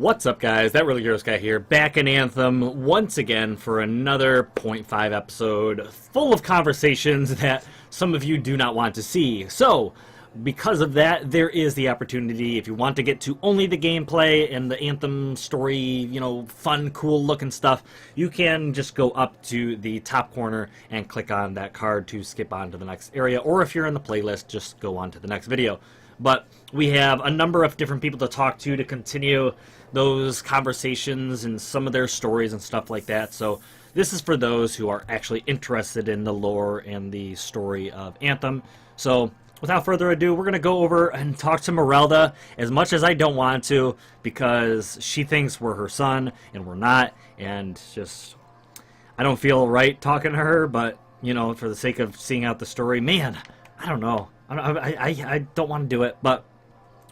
What's up, guys? That Really Heroes guy here, back in Anthem once again for another 0.5 episode full of conversations that some of you do not want to see. So, because of that, there is the opportunity, if you want to get to only the gameplay and the Anthem story, you know, fun, cool looking stuff, you can just go up to the top corner and click on that card to skip on to the next area, or if you're in the playlist, just go on to the next video. But we have a number of different people to talk to continue those conversations and some of their stories and stuff like that. So this is for those who are actually interested in the lore and the story of Anthem. So without further ado, we're going to go over and talk to Merelda, as much as I don't want to, because she thinks we're her son and we're not, and just I don't feel right talking to her, but you know, for the sake of seeing out the story, man, I don't know. I don't want to do it, but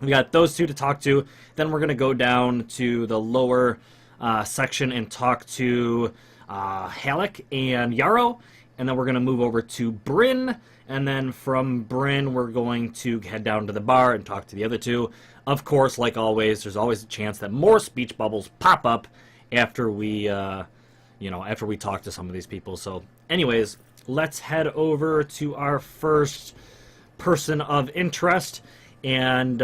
we got those two to talk to. Then we're going to go down to the lower section and talk to Halleck and Yarrow, and then we're going to move over to Bryn, and then from Bryn we're going to head down to the bar and talk to the other two. Of course, like always, there's always a chance that more speech bubbles pop up after we, after we talk to some of these people. So, anyways, let's head over to our first person of interest, and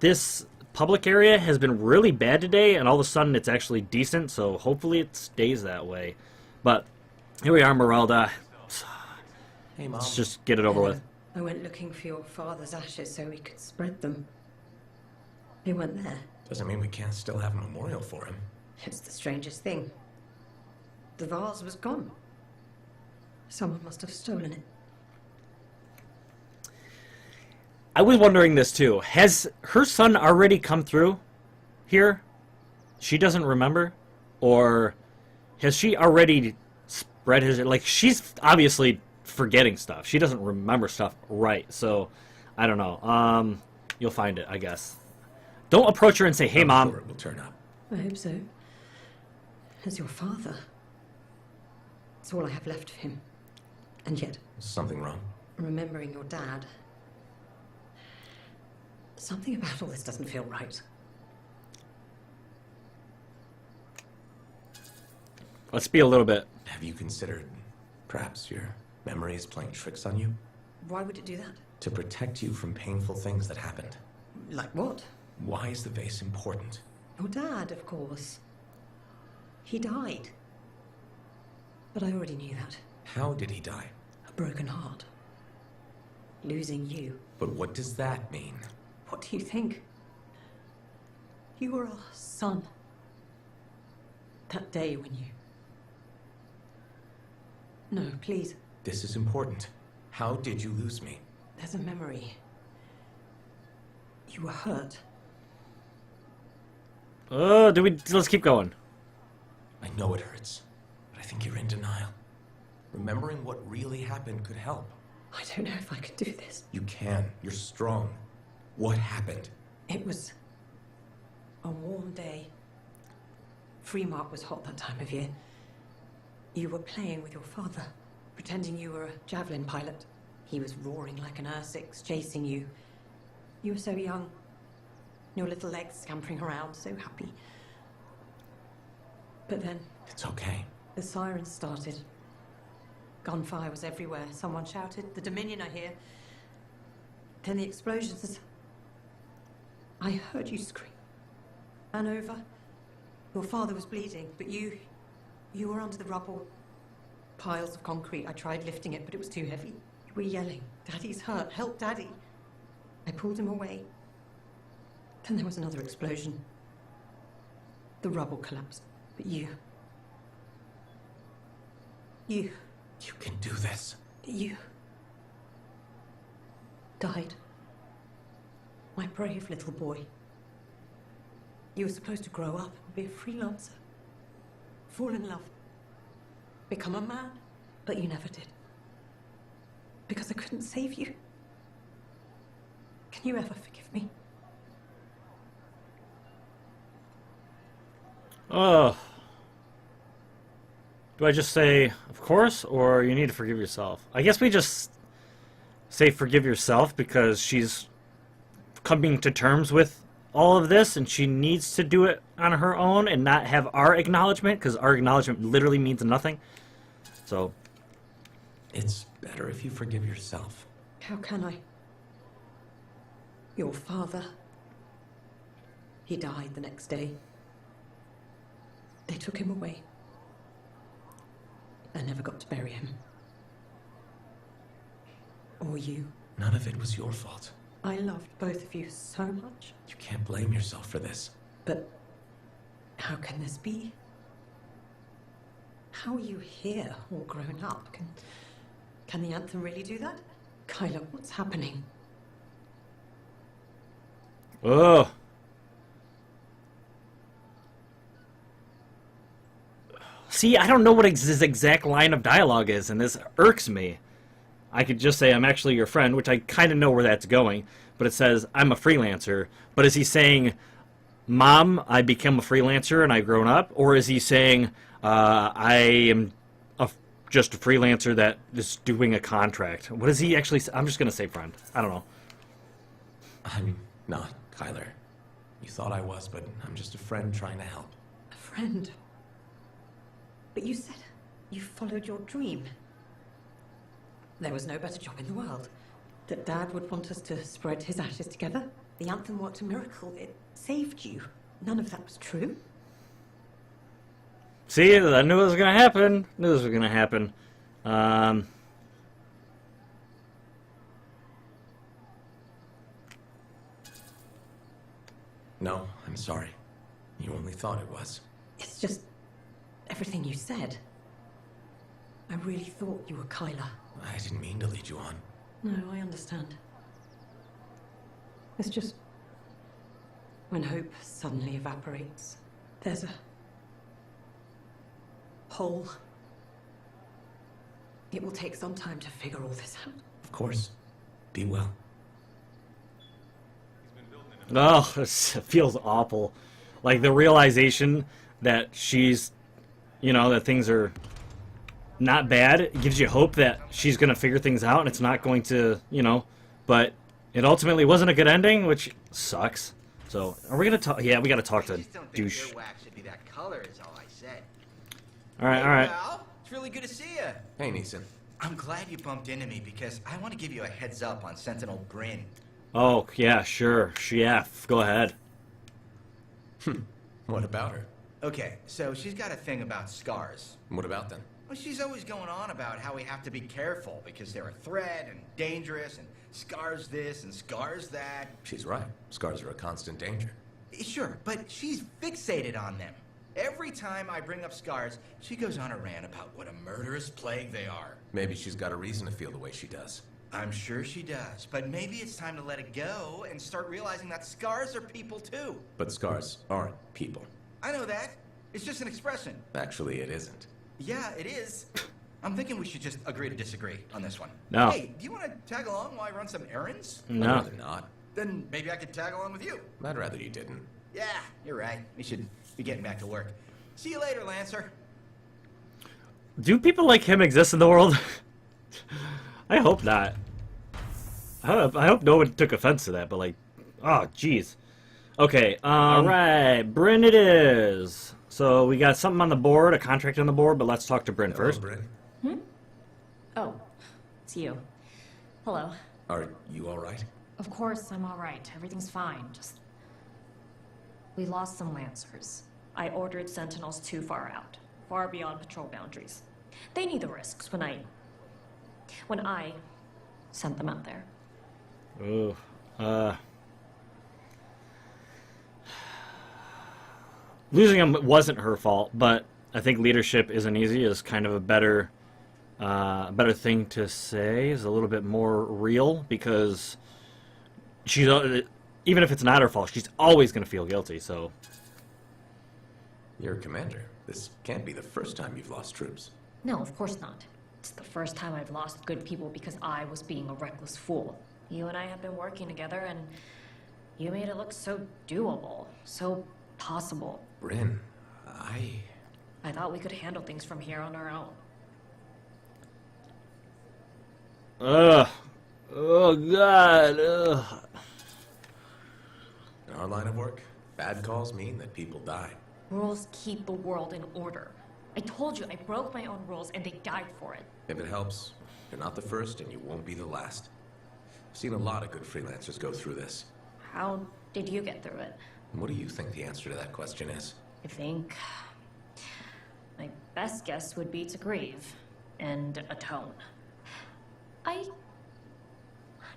this public area has been really bad today, and all of a sudden it's actually decent, so hopefully it stays that way. But here we are, Merelda. Hey, Mom. Let's just get it over with. I went looking for your father's ashes so we could spread them. They weren't there. Doesn't mean we can't still have a memorial for him. It's the strangest thing. The vase was gone. Someone must have stolen it. I was wondering this too. Has her son already come through here? She doesn't remember? Or has she already spread his... Like, she's obviously forgetting stuff. She doesn't remember stuff right. So, I don't know. You'll find it, I guess. Don't approach her and say, hey, Mom. I'm sure it will turn up. I hope so. As your father. It's all I have left of him. And yet... Is something wrong? Remembering your dad... Something about all this doesn't feel right. Let's be a little bit. Have you considered perhaps your memory is playing tricks on you? Why would it do that? To protect you from painful things that happened. Like what? Why is the vase important? Your dad, of course. He died. But I already knew that. How did he die? A broken heart. Losing you. But what does that mean? What do you think? You were our son. That day when you... No, please. This is important. How did you lose me? There's a memory. You were hurt. Let's keep going. I know it hurts, but I think you're in denial. Remembering what really happened could help. I don't know if I could do this. You can. You're strong. What happened? It was a warm day. Fremont was hot that time of year. You were playing with your father, pretending you were a javelin pilot. He was roaring like an Ursix, chasing you. You were so young. Your little legs scampering around, so happy. But then... It's okay. The sirens started. Gunfire was everywhere. Someone shouted, "The Dominion are here." Then the explosions... I heard you scream. Ran over. Your father was bleeding, but you were under the rubble. Piles of concrete. I tried lifting it, but it was too heavy. You were yelling, "Daddy's hurt, help Daddy." I pulled him away. Then there was another explosion. The rubble collapsed, but you can do this. You died. My brave little boy. You were supposed to grow up and be a freelancer. Fall in love. Become a man. But you never did. Because I couldn't save you. Can you ever forgive me? Oh. Do I just say, of course, or you need to forgive yourself? I guess we just say forgive yourself because she's coming to terms with all of this, and she needs to do it on her own and not have our acknowledgement, because our acknowledgement literally means nothing. So, It's better if you forgive yourself. How can I? Your father. He died the next day. They took him away. I never got to bury him. Or you. None of it was your fault. I loved both of you so much. You can't blame yourself for this. But how can this be? How are you here, all grown up? Can the Anthem really do that? Kyla, what's happening? ugh. See, I don't know what his exact line of dialogue is, and this irks me. I could just say, I'm actually your friend, which I kind of know where that's going, but it says, I'm a freelancer. But is he saying, Mom, I became a freelancer and I've grown up? Or is he saying, I am just a freelancer that is doing a contract? What is he actually I'm just going to say friend. I don't know. I'm not, Kyler. You thought I was, but I'm just a friend trying to help. A friend? But you said you followed your dream. There was no better job in the world. That Dad would want us to spread his ashes together. The Anthem worked a miracle. It saved you. None of that was true. See, I knew it was going to happen. Knew this was going to happen. No, I'm sorry. You only thought it was. It's just everything you said. I really thought you were Kyla. I didn't mean to lead you on. No, I understand. It's just when hope suddenly evaporates, there's a hole. It will take some time to figure all this out. Of course. Be well. Oh, it feels awful. Like the realization that she's, that things are not bad. It gives you hope that she's going to figure things out and it's not going to, but it ultimately wasn't a good ending, which sucks. So, are we going to talk? Yeah, we got to talk to douche. Wax should be that color is all I said. All right, all right. Well, it's really good to see you. Hey, Neeson. I'm glad you bumped into me because I want to give you a heads up on Sentinel Bryn. Oh, yeah, sure. Yeah, go ahead. What about her? Okay, so she's got a thing about scars. What about them? Well, she's always going on about how we have to be careful because they're a threat and dangerous and scars this and scars that. She's right. Scars are a constant danger. Sure, but she's fixated on them. Every time I bring up scars, she goes on a rant about what a murderous plague they are. Maybe she's got a reason to feel the way she does. I'm sure she does, but maybe it's time to let it go and start realizing that scars are people too. But scars aren't people. I know that. It's just an expression. Actually, it isn't. Yeah, it is. I'm thinking we should just agree to disagree on this one. No. Hey, do you want to tag along while I run some errands? I'd No. rather not. Then maybe I could tag along with you. I'd rather you didn't. Yeah, you're right. We should be getting back to work. See you later, Lancer. Do people like him exist in the world? I hope not. I hope no one took offense to that, but like, oh, jeez. Okay, alright, Bryn it is. So we got something on the board, a contract on the board, but let's talk to Bryn first. Bryn. Oh, it's you. Hello. Are you all right? Of course, I'm all right. Everything's fine. Just... we lost some Lancers. I ordered Sentinels too far out. Far beyond patrol boundaries. They need the risks when I sent them out there. Ooh, losing him wasn't her fault, but I think leadership isn't easy is kind of a better thing to say, is a little bit more real, because she's, even if it's not her fault, she's always going to feel guilty, so. You're a commander. This can't be the first time you've lost troops. No, of course not. It's the first time I've lost good people because I was being a reckless fool. You and I have been working together, and you made it look so doable, so possible. Bryn, I thought we could handle things from here on our own. Oh God, In our line of work, bad calls mean that people die. Rules keep the world in order. I told you I broke my own rules and they died for it. If it helps, you're not the first and you won't be the last. I've seen a lot of good freelancers go through this. How did you get through it? What do you think the answer to that question is? I think my best guess would be to grieve and atone. I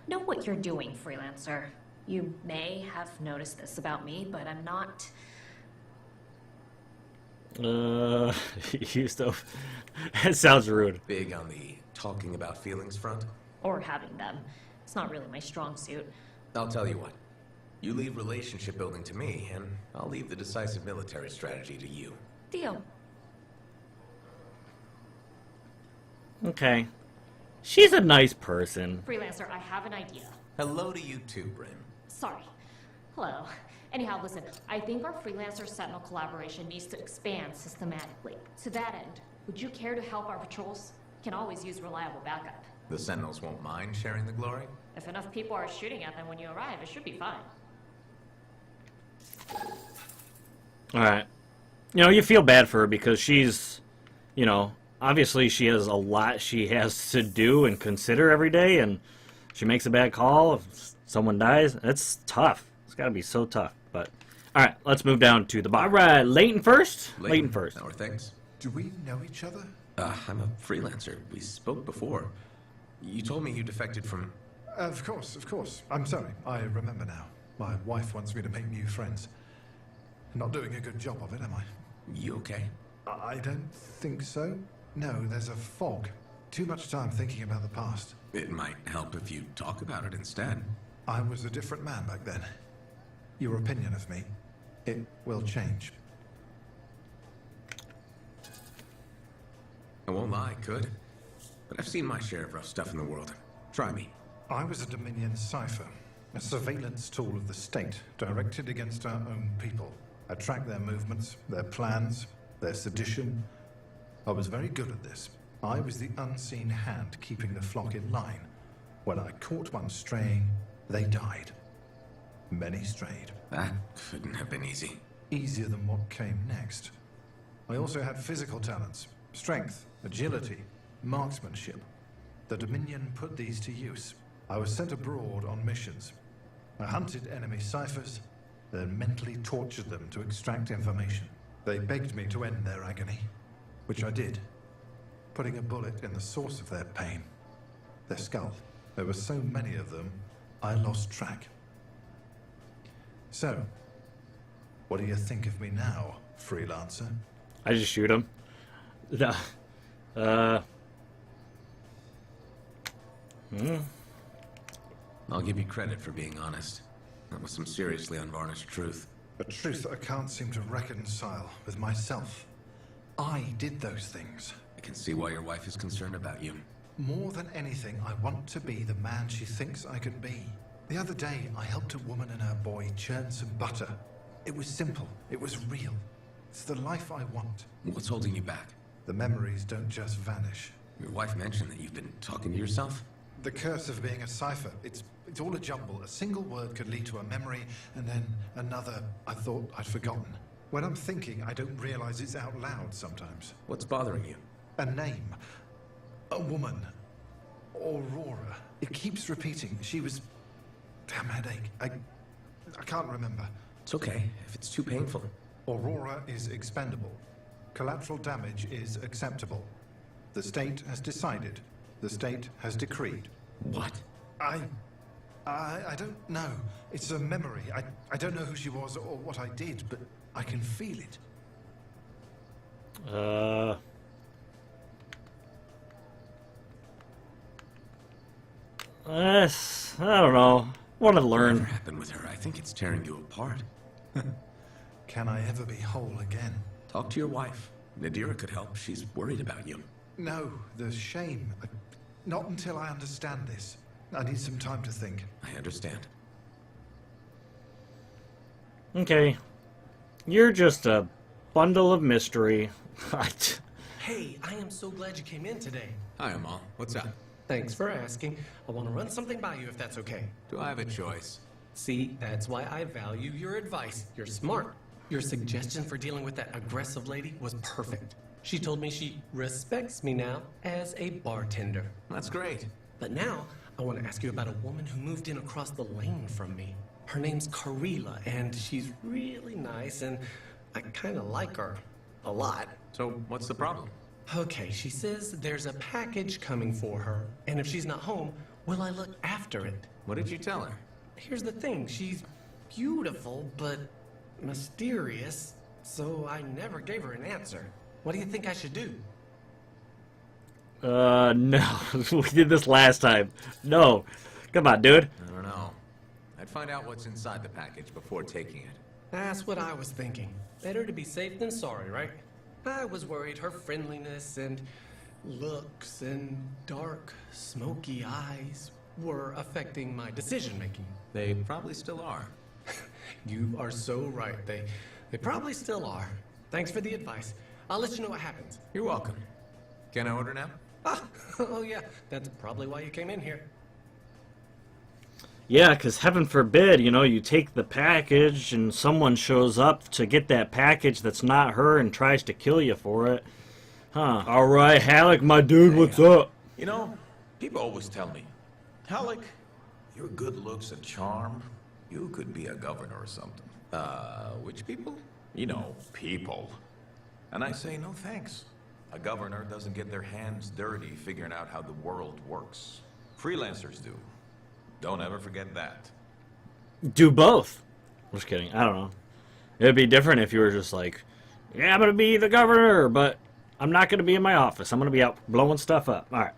know what you're doing, freelancer. You may have noticed this about me, but I'm not... You still... That sounds rude. Big on the talking about feelings front? or having them. It's not really my strong suit. I'll tell you what. You leave relationship building to me, and I'll leave the decisive military strategy to you. Deal. Okay. She's a nice person. Freelancer, I have an idea. Hello to you too, Bryn. Sorry. Hello. Anyhow, listen, I think our Freelancer Sentinel collaboration needs to expand systematically. To that end, would you care to help our patrols? Can always use reliable backup. The Sentinels won't mind sharing the glory? If enough people are shooting at them when you arrive, it should be fine. Alright. You know, you feel bad for her because she's, you know, obviously she has a lot she has to do and consider every day, and she makes a bad call, if someone dies, it's tough. It's gotta be so tough. But, alright, let's move down to the bottom. Alright, Leighton first? Leighton first. How are things? Do we know each other? I'm a freelancer. We spoke before. You told me you defected from... Of course, of course. I'm sorry. I remember now. My wife wants me to make new friends. Not doing a good job of it, am I? You okay? I don't think so. No, there's a fog. Too much time thinking about the past. It might help if you talk about it instead. I was a different man back then. Your opinion of me, it will change. I won't lie, I could. But I've seen my share of rough stuff in the world. Try me. I was a Dominion cipher, a surveillance tool of the state directed against our own people. I tracked their movements, their plans, their sedition. I was very good at this. I was the unseen hand keeping the flock in line. When I caught one straying, they died. Many strayed. That couldn't have been easy. Easier than what came next. I also had physical talents, strength, agility, marksmanship. The Dominion put these to use. I was sent abroad on missions. I hunted enemy ciphers, then mentally tortured them to extract information. They begged me to end their agony, which I did, putting a bullet in the source of their pain, their skull. There were so many of them, I lost track. So, what do you think of me now, freelancer? I just shoot him. I'll give you credit for being honest. That was some seriously unvarnished truth. A truth I can't seem to reconcile with myself. I did those things. I can see why your wife is concerned about you. More than anything, I want to be the man she thinks I could be. The other day, I helped a woman and her boy churn some butter. It was simple. It was real. It's the life I want. What's holding you back? The memories don't just vanish. Your wife mentioned that you've been talking to yourself? The curse of being a cipher. It's all a jumble. A single word could lead to a memory, and then another I thought I'd forgotten. When I'm thinking, I don't realize it's out loud sometimes. What's bothering you? A name. A woman. Aurora. It keeps repeating. She was... Damn headache. I can't remember. It's okay, if it's too painful. Aurora is expendable. Collateral damage is acceptable. The state has decided. The state has decreed. What? I don't know. It's a memory. I don't know who she was or what I did, but I can feel it. I don't know. Want to learn. Whatever happened with her, I think it's tearing you apart. Can I ever be whole again? Talk to your wife. Nadira could help. She's worried about you. No, the shame. Not until I understand this. I need some time to think. I understand. Okay. You're just a bundle of mystery. Hey, I am so glad you came in today. Hi, Amal. What's up? Thanks for asking. I want to run something by you if that's okay. Do I have a choice? See, that's why I value your advice. You're smart. Your suggestion for dealing with that aggressive lady was perfect. She told me she respects me now as a bartender. That's great. But now, I want to ask you about a woman who moved in across the lane from me. Her name's Karila, and she's really nice, and I kind of like her a lot. So, what's the problem? Okay, she says there's a package coming for her, and if she's not home, will I look after it? What did you tell her? Here's the thing, she's beautiful, but mysterious, so I never gave her an answer. What do you think I should do? No. We did this last time. No. Come on, dude. I don't know. I'd find out what's inside the package before taking it. That's what I was thinking. Better to be safe than sorry, right? I was worried her friendliness and looks and dark, smoky eyes were affecting my decision-making. They probably still are. You are so right. They probably still are. Thanks for the advice. I'll let you know what happens. You're welcome. Can I order now? Ah, oh yeah, that's probably why you came in here. Yeah, because heaven forbid, you take the package and someone shows up to get that package that's not her and tries to kill you for it. Huh. All right, Halleck, my dude, what's up? People always tell me, Halleck, your good looks and charm, you could be a governor or something. Which people? People. And I say, no thanks. A governor doesn't get their hands dirty figuring out how the world works. Freelancers do. Don't ever forget that. Do both. Just kidding. I don't know. It'd be different if you were just like, yeah, I'm going to be the governor, but I'm not going to be in my office. I'm going to be out blowing stuff up. All right.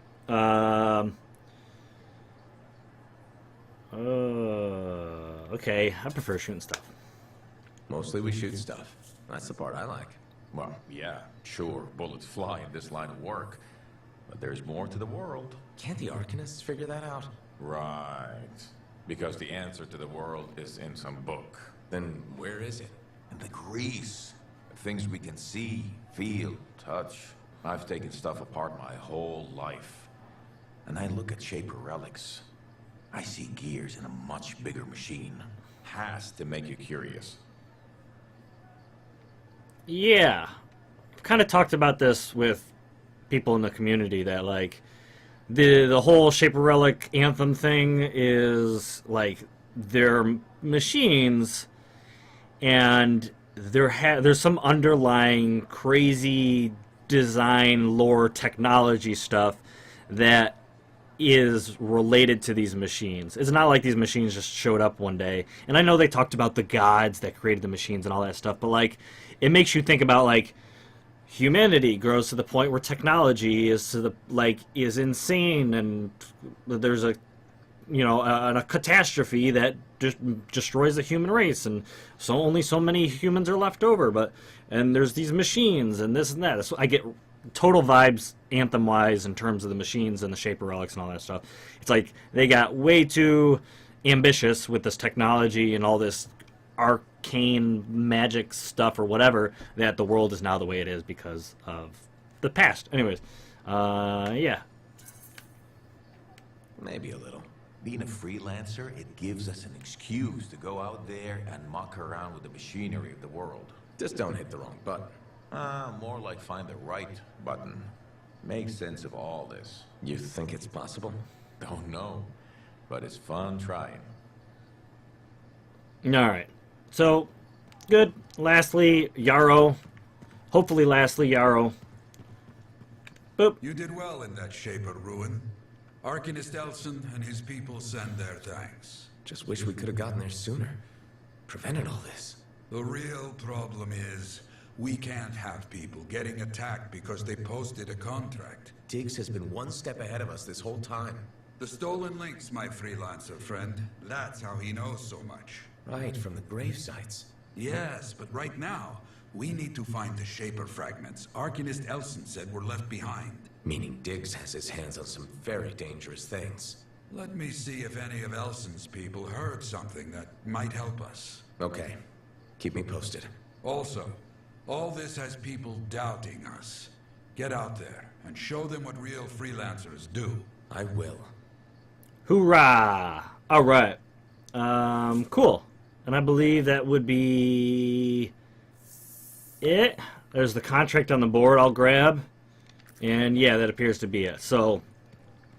Okay. I prefer shooting stuff. Mostly we shoot stuff. That's the part I like. Well, yeah, sure, bullets fly in this line of work. But there's more to the world. Can't the Arcanists figure that out? Right. Because the answer to the world is in some book. Then where is it? And the grease. The things we can see, feel, touch. I've taken stuff apart my whole life. And I look at Shaper relics. I see gears in a much bigger machine. Has to make you curious. Yeah. I've kind of talked about this with people in the community that, like, the whole Shaper Relic Anthem thing is, like, they're machines, and there's some underlying crazy design, lore, technology stuff that is related to these machines. It's not like these machines just showed up one day. And I know they talked about the gods that created the machines and all that stuff, but, like, it makes you think about, like, humanity grows to the point where technology is is insane, and there's a catastrophe that just destroys the human race, and so only so many humans are left over. And there's these machines and this and that. So I get total vibes Anthem wise in terms of the machines and the Shaper relics and all that stuff. It's like they got way too ambitious with this technology and all this arcane magic stuff or whatever, that the world is now the way it is because of the past. Anyways, yeah. Maybe a little. Being a freelancer, it gives us an excuse to go out there and muck around with the machinery of the world. Just don't hit the wrong button. More like find the right button. Make sense of all this. You think it's possible? Don't know, but it's fun trying. Alright. So, good. Lastly, Yarrow. Hopefully, Yarrow. Boop. You did well in that Shaper ruin. Arcanist Elson and his people send their thanks. Just wish we could have gotten there sooner. Prevented all this. The real problem is, we can't have people getting attacked because they posted a contract. Diggs has been one step ahead of us this whole time. The stolen links, my freelancer friend. That's how he knows so much. Right, from the grave sites. Yes, but right now, we need to find the Shaper fragments Arcanist Elson said were left behind. Meaning Diggs has his hands on some very dangerous things. Let me see if any of Elson's people heard something that might help us. Okay. Keep me posted. Also, all this has people doubting us. Get out there and show them what real freelancers do. I will. Hoorah! Alright. Cool. And I believe that would be it. There's the contract on the board I'll grab. And yeah, that appears to be it. So,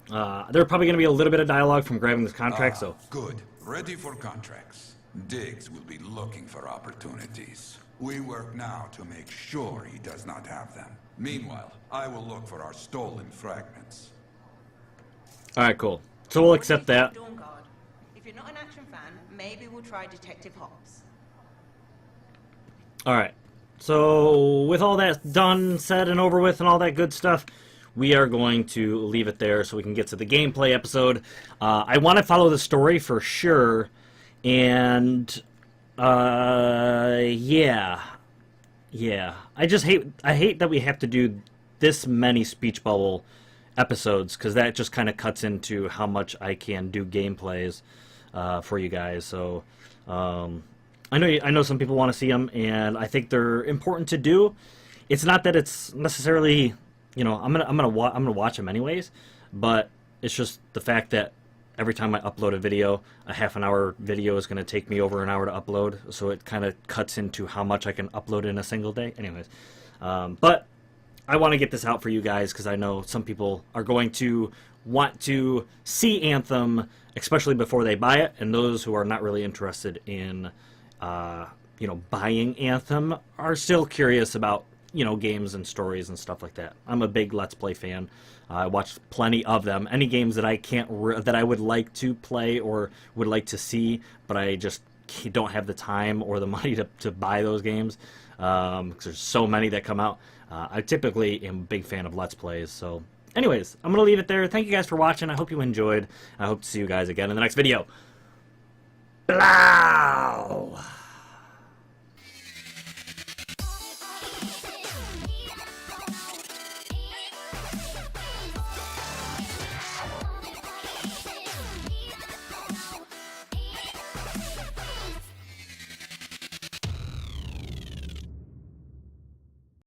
there's probably going to be a little bit of dialogue from grabbing this contract, so... Good. Ready for contracts. Diggs will be looking for opportunities. We work now to make sure he does not have them. Meanwhile, I will look for our stolen fragments. Alright, cool. So we'll accept that. Dawn Guard. If you're not an action fan, maybe we'll try Detective Hobbs. Alright. So, with all that done, said, and over with, and all that good stuff, we are going to leave it there so we can get to the gameplay episode. I want to follow the story for sure, and, yeah. I hate that we have to do this many speech bubble episodes, because that just kind of cuts into how much I can do gameplays for you guys, so, I know some people want to see them, and I think they're important to do. It's not that it's necessarily, you know, I'm gonna watch them anyways, but it's just the fact that every time I upload a video, a half-an-hour video is gonna take me over an hour to upload, so it kind of cuts into how much I can upload in a single day. Anyways, but I want to get this out for you guys because I know some people are going to want to see Anthem, especially before they buy it, and those who are not really interested in you know, buying Anthem are still curious about, you know, games and stories and stuff like that. I'm a big Let's Play fan. I watch plenty of them. Any games that I can't that I would like to play or would like to see, but I just don't have the time or the money to buy those games because there's so many that come out. I typically am a big fan of Let's Plays. So, anyways, I'm gonna leave it there. Thank you guys for watching. I hope you enjoyed. I hope to see you guys again in the next video. Blow!